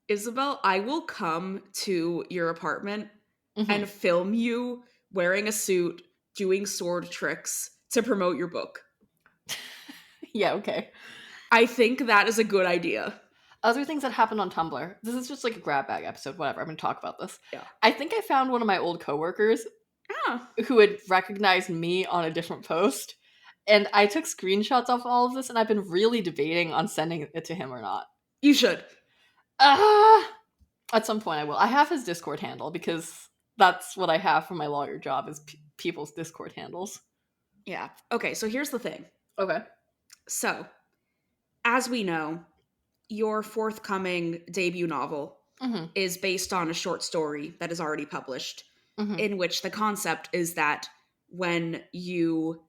Isabel, I will come to your apartment and film you wearing a suit, doing sword tricks to promote your book.
Yeah, okay.
I think that is a good idea.
Other things that happened on Tumblr. This is just like a grab bag episode, whatever. I'm going to talk about this.
Yeah.
I think I found one of my old coworkers
Oh.
who had recognized me on a different post. And I took screenshots of all of this, and I've been really debating on sending it to him or not.
You should.
At some point I will. I have his Discord handle because that's what I have for my lawyer job is people's Discord handles.
Yeah. Okay, so here's the thing.
Okay.
So, as we know, your forthcoming debut novel is based on a short story that is already published, in which the concept is that when you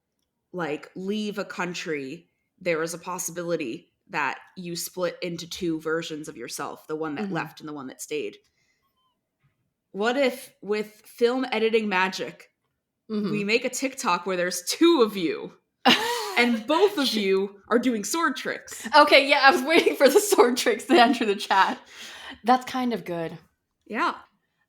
leave a country, there is a possibility that you split into two versions of yourself, the one that left and the one that stayed. What if with film editing magic, we make a TikTok where there's two of you and both of you are doing sword tricks?
Okay, yeah, I was waiting for the sword tricks to enter the chat. That's kind of good.
Yeah.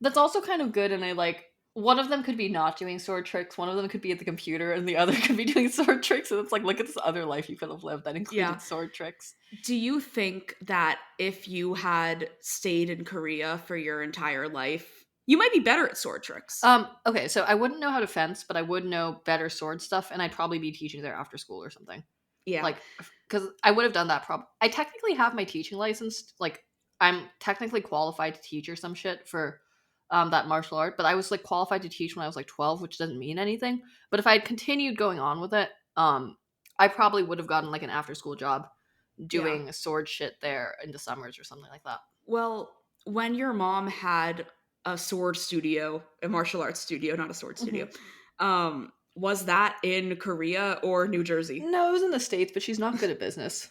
That's also kind of good, and one of them could be not doing sword tricks, one of them could be at the computer, and the other could be doing sword tricks, and it's like, look at this other life you could have lived that included sword tricks.
Do you think that if you had stayed in Korea for your entire life, you might be better at sword tricks?
Okay, so I wouldn't know how to fence, but I would know better sword stuff, and I'd probably be teaching there after school or something.
Yeah.
Because I would have done that I technically have my teaching license, I'm technically qualified to teach or some shit for that martial art, but I was qualified to teach when I was 12, which doesn't mean anything. But if I had continued going on with it, I probably would have gotten an after school job doing sword shit there in the summers or something like that.
Well, when your mom had a sword studio, a martial arts studio, not a sword studio, was that in Korea or New Jersey?
No, it was in the States, but she's not good at business.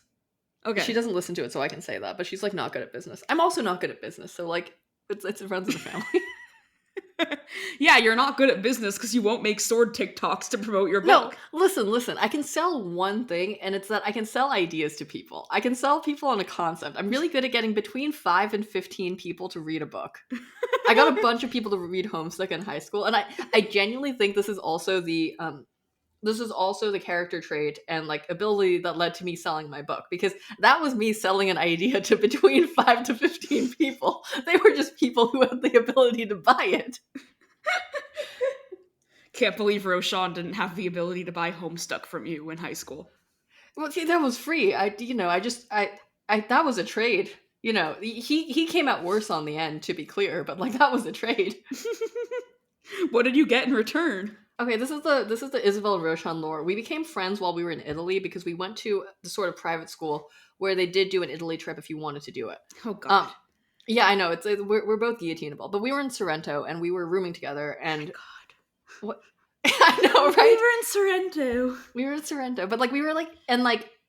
Okay.
She doesn't listen to it, so I can say that, but she's not good at business. I'm also not good at business, so it's runs in the family.
Yeah, you're not good at business because you won't make sword TikToks to promote your book.
No, listen. I can sell one thing, and it's that I can sell ideas to people. I can sell people on a concept. I'm really good at getting between 5 and 15 people to read a book. I got a bunch of people to read Homestuck in high school, and I genuinely think this is also the character trait and ability that led to me selling my book, because that was me selling an idea to between 5 to 15 people. They were just people who had the ability to buy it.
Can't believe Roshan didn't have the ability to buy Homestuck from you in high school.
Well, see, that was free. That was a trade. He came out worse on the end, to be clear, but that was a trade.
What did you get in return?
Okay, this is the Isabel Roshan lore. We became friends while we were in Italy because we went to the sort of private school where they did do an Italy trip if you wanted to do it.
Oh god.
Yeah, I know. We're both guillotinable, but we were in Sorrento and we were rooming together. And
oh my god.
What? I know, right?
We were in Sorrento,
but we were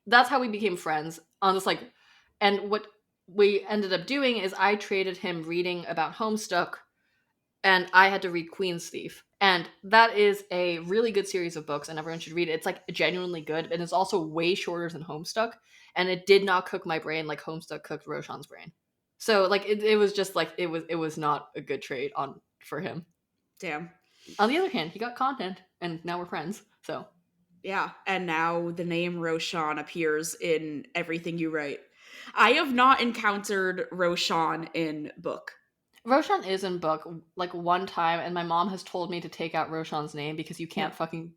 that's how we became friends on this and what we ended up doing is I traded him reading about Homestuck, and I had to read Queen's Thief. And that is a really good series of books, and everyone should read it. It's genuinely good, and it's also way shorter than Homestuck, and it did not cook my brain like Homestuck cooked Roshan's brain. So it was just it was not a good trade for him.
Damn.
On the other hand, he got content, and now we're friends. So
yeah, and now the name Roshan appears in everything you write. I have not encountered Roshan in book.
Roshan is in book one time, and my mom has told me to take out Roshan's name because you can't fucking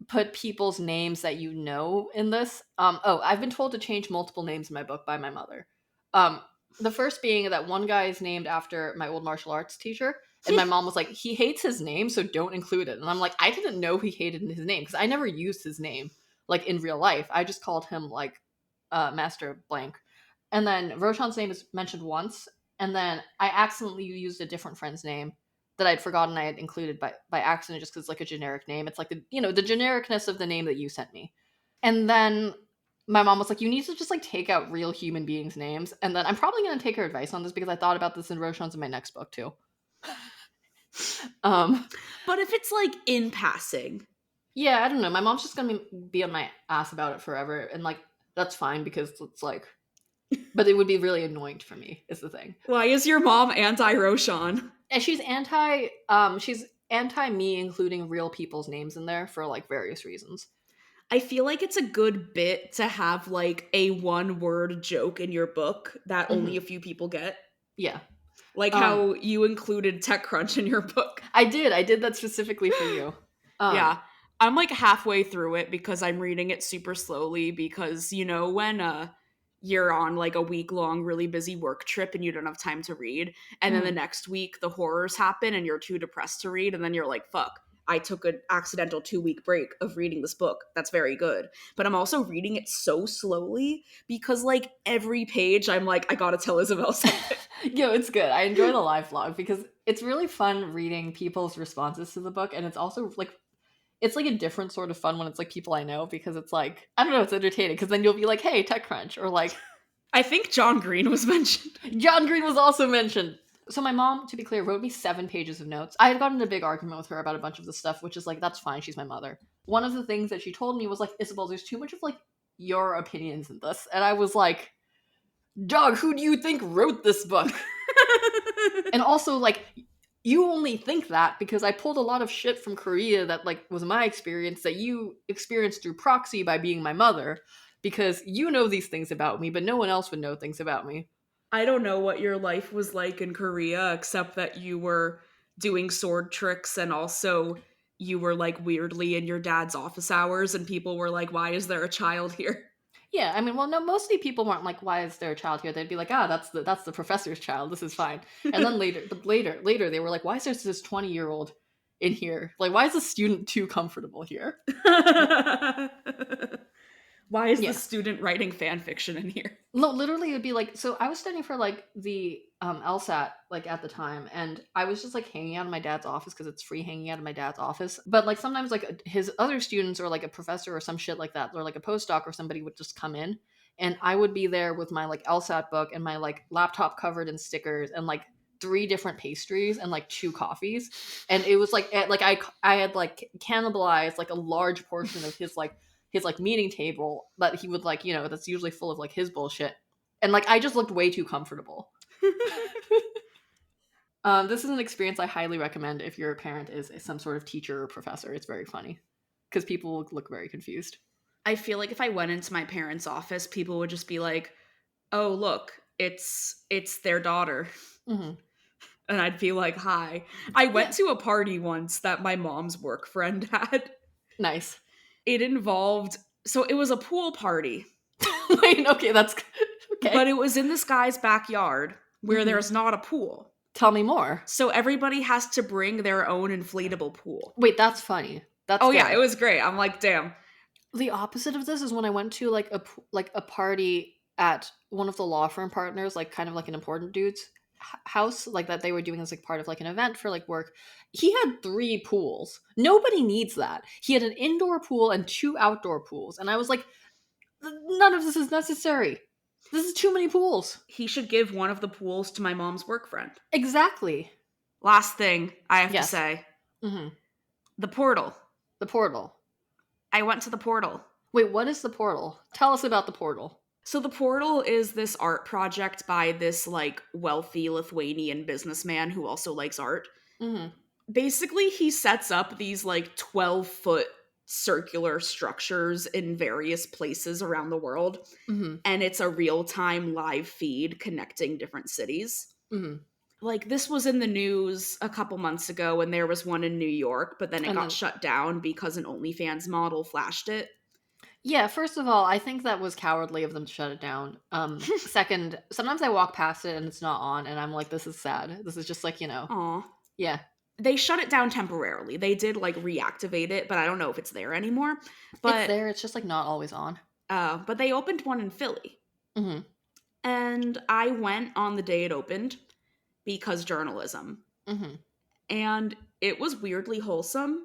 put people's names that you know in this. I've been told to change multiple names in my book by my mother. The first being that one guy is named after my old martial arts teacher, and my mom was like, he hates his name, so don't include it. And I'm like, I didn't know he hated his name because I never used his name in real life. I just called him Master Blank. And then Roshan's name is mentioned once, and then I accidentally used a different friend's name that I'd forgotten I had included by accident just because it's a generic name. It's the genericness of the name that you sent me. And then my mom was like, you need to just take out real human beings' names. And then I'm probably going to take her advice on this because I thought about this in Roshan's in my next book too.
But if it's in passing.
Yeah, I don't know. My mom's just going to be on my ass about it forever. And that's fine because it's but it would be really annoying for me is the thing.
Why is your mom anti-Roshan?
And she's anti me including real people's names in there for various reasons.
I feel like it's a good bit to have like a one-word joke in your book that only a few people get.
Yeah.
Like how you included TechCrunch in your book.
I did that specifically for you.
Yeah. I'm like halfway through it because I'm reading it super slowly because, you know, when you're on like a week-long really busy work trip and you don't have time to read, and then the next week the horrors happen and you're too depressed to read, and then you're like, fuck, I took an accidental 2-week break of reading this book. That's very good. But I'm also reading it so slowly because like every page I'm like, I gotta tell Isabel something.
Yo, it's good. I enjoy the live vlog because it's really fun reading people's responses to the book, and it's also like it's like a different sort of fun when it's like people I know, because it's like, I don't know, it's entertaining because then you'll be like, hey, TechCrunch, or like
I think John Green was mentioned.
John Green was also mentioned. So my mom, to be clear, wrote me 7 pages of notes. I had gotten in a big argument with her about a bunch of the stuff, which is like, that's fine, she's my mother. One of the things that she told me was like, Isabel, there's too much of like your opinions in this. And I was like, dog, who do you think wrote this book? And also like, you only think that because I pulled a lot of shit from Korea that like was my experience that you experienced through proxy by being my mother, because you know these things about me, but no one else would know things about me.
I don't know what your life was like in Korea, except that you were doing sword tricks and also you were like weirdly in your dad's office hours and people were like, why is there a child here?
Yeah, I mean, well, no, mostly people weren't like, "Why is there a child here?" They'd be like, "Ah, that's the professor's child. This is fine." And then later, they were like, "Why is there this 20-year-old in here? Like, why is the student too comfortable here?"
Why is
Yeah.
the student writing fan fiction in here?
No, literally, it would be like, so I was studying for like the LSAT like at the time, and I was just like hanging out in my dad's office because it's free hanging out in my dad's office. But like sometimes like his other students or like a professor or some shit like that, or like a postdoc or somebody would just come in, and I would be there with my like LSAT book and my like laptop covered in stickers and like 3 different pastries and like 2 coffees, and it was like I had like cannibalized like a large portion of his like meeting table that he would like, you know, that's usually full of like his bullshit. And like I just looked way too comfortable. This is an experience I highly recommend if your parent is some sort of teacher or professor. It's very funny because people will look very confused.
I feel like if I went into my parents' office, people would just be like, oh, look, it's their daughter.
Mm-hmm.
And I'd be like, hi. I went to a party once that my mom's work friend had.
Nice.
It involved, so it was a pool party.
Wait, okay, that's okay.
But it was in this guy's backyard where there's not a pool.
Tell me more.
So everybody has to bring their own inflatable pool.
Wait, that's funny. That's
oh
good.
Yeah, it was great. I'm like, damn.
The opposite of this is when I went to like a party at one of the law firm partners, like kind of like an important dude's house, like that they were doing as like part of like an event for like work. He had 3 pools. Nobody needs that. He had an indoor pool and 2 outdoor pools, and I was like, none of this is necessary. This is too many pools.
He should give one of the pools to my mom's work friend.
Exactly.
Last thing I have to say.
Mm-hmm.
The portal.
The portal.
I went to the portal.
Wait, what is the portal? Tell us about the portal.
So the portal is this art project by this like wealthy Lithuanian businessman who also likes art.
Mm-hmm.
Basically, he sets up these like 12-foot circular structures in various places around the world.
Mm-hmm.
And it's a real-time live feed connecting different cities.
Mm-hmm.
Like, this was in the news a couple months ago, and there was one in New York, but then it got shut down because an OnlyFans model flashed it.
Yeah, first of all, I think that was cowardly of them to shut it down. Second, sometimes I walk past it and it's not on, and I'm like, this is sad. This is just like, you know.
Aw.
Yeah.
They shut it down temporarily. They did, like, reactivate it, but I don't know if it's there anymore. But
it's there. It's just, like, not always on.
But they opened one in Philly.
Mm-hmm.
And I went on the day it opened because journalism.
Mm-hmm.
And it was weirdly wholesome.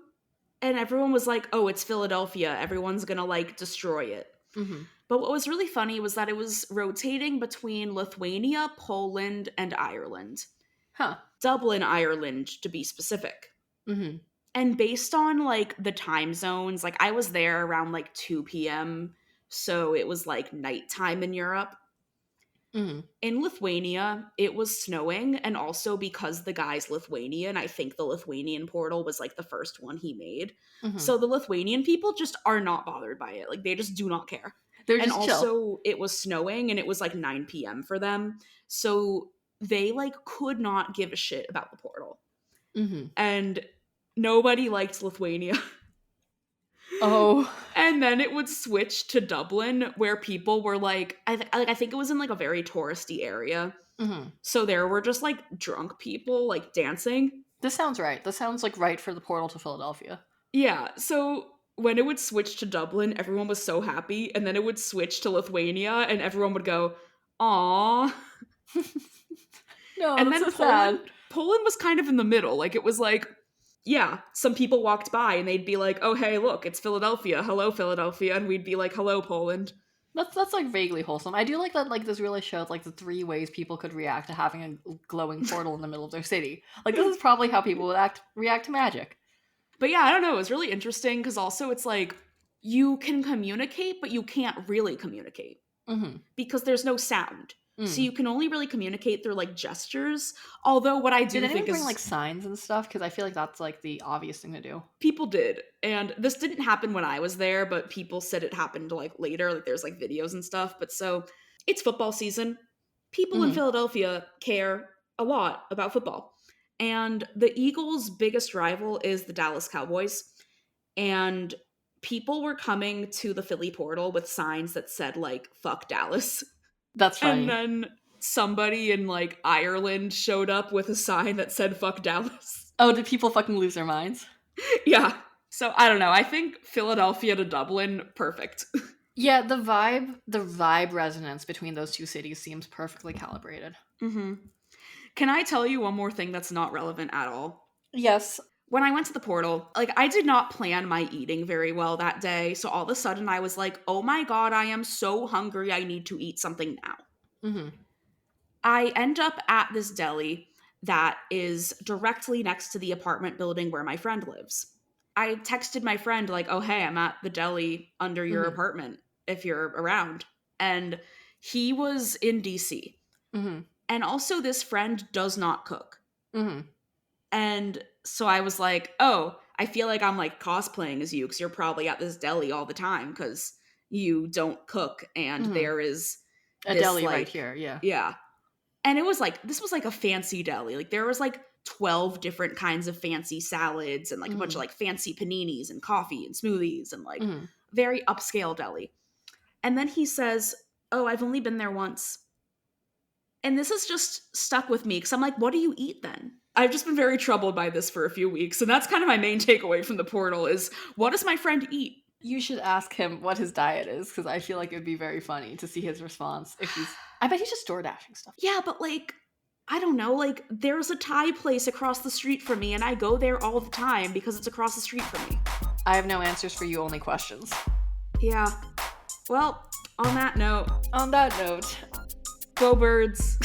And everyone was like, oh, it's Philadelphia. Everyone's gonna, like, destroy it.
Mm-hmm.
But what was really funny was that it was rotating between Lithuania, Poland, and Ireland.
Huh.
Dublin, Ireland, to be specific.
Mm-hmm.
And based on, like, the time zones, like, I was there around, like, 2 p.m., so it was, like, nighttime in Europe.
Mm-hmm.
In Lithuania, it was snowing, and also because the guy's Lithuanian, I think the Lithuanian portal was like the first one he made.
Mm-hmm.
So the Lithuanian people just are not bothered by it. Like, they just do not care.
They're
And
just chill.
also, it was snowing, and it was like 9 p.m. for them. So they like could not give a shit about the portal.
Mm-hmm.
And nobody liked Lithuania.
Oh.
And then it would switch to Dublin, where people were like, I think it was in like a very touristy area.
Mm-hmm.
So there were just like drunk people like dancing.
This sounds right. This sounds like right for the portal to Philadelphia.
Yeah. So when it would switch to Dublin, everyone was so happy. And then it would switch to Lithuania, and everyone would go, "Aw."
No,
And
that's
then
so sad.
Poland was kind of in the middle. Like, it was like, yeah, some people walked by and they'd be like, "Oh, hey, look, it's Philadelphia. Hello, Philadelphia." And we'd be like, "Hello, Poland."
That's like vaguely wholesome. I do like that. Like, this really showed like the 3 ways people could react to having a glowing portal in the middle of their city. Like, this is probably how people would react to magic.
But yeah, I don't know. It was really interesting because also it's like you can communicate, but you can't really communicate
Mm-hmm.
because there's no sound.
Mm.
So you can only really communicate through like gestures. Although what I do
Did anyone
think
bring
is
like signs and stuff? Because I feel like that's like the obvious thing to do.
people did. And this didn't happen when I was there, but people said it happened like later. Like, there's like videos and stuff. But so it's football season. People in
Mhm.
Philadelphia care a lot about football. And the Eagles' biggest rival is the Dallas Cowboys. And people were coming to the Philly portal with signs that said like "fuck Dallas."
That's funny.
And then somebody in like Ireland showed up with a sign that said "fuck Dallas."
Oh, did people fucking lose their minds?
Yeah. So I don't know. I think Philadelphia to Dublin, perfect.
Yeah, the vibe resonance between those 2 cities seems perfectly calibrated.
Mm-hmm. Can I tell you one more thing that's not relevant at all?
Yes.
When I went to the portal, like, I did not plan my eating very well that day. So all of a sudden I was like, "Oh my God, I am so hungry. I need to eat something now."
Mm-hmm.
I end up at this deli that is directly next to the apartment building where my friend lives. I texted my friend like, "Oh, hey, I'm at the deli under your
Mhm.
apartment if you're around." And he was in DC.
Mm-hmm.
And also this friend does not cook.
Mm-hmm.
And so I was like, "Oh, I feel like I'm like cosplaying as you because you're probably at this deli all the time because you don't cook and
Mhm.
there is
A
this,
deli right
like-
here, yeah.
Yeah. And it was like, this was like a fancy deli. Like, there was like 12 different kinds of fancy salads and like a bunch of like fancy paninis and coffee and smoothies and like
Mhm.
very upscale deli. And then he says, "Oh, I've only been there once." And this has just stuck with me because I'm like, what do you eat then? I've just been very troubled by this for a few weeks. And that's kind of my main takeaway from the portal is, what does my friend eat?
You should ask him what his diet is, because I feel like it would be very funny to see his response if he's... I bet he's just door dashing stuff.
Yeah, but like, I don't know, like, there's a Thai place across the street from me and I go there all the time because it's across the street from me.
I have no answers for you, only questions.
Yeah. Well, on that note,
On that note,
go birds.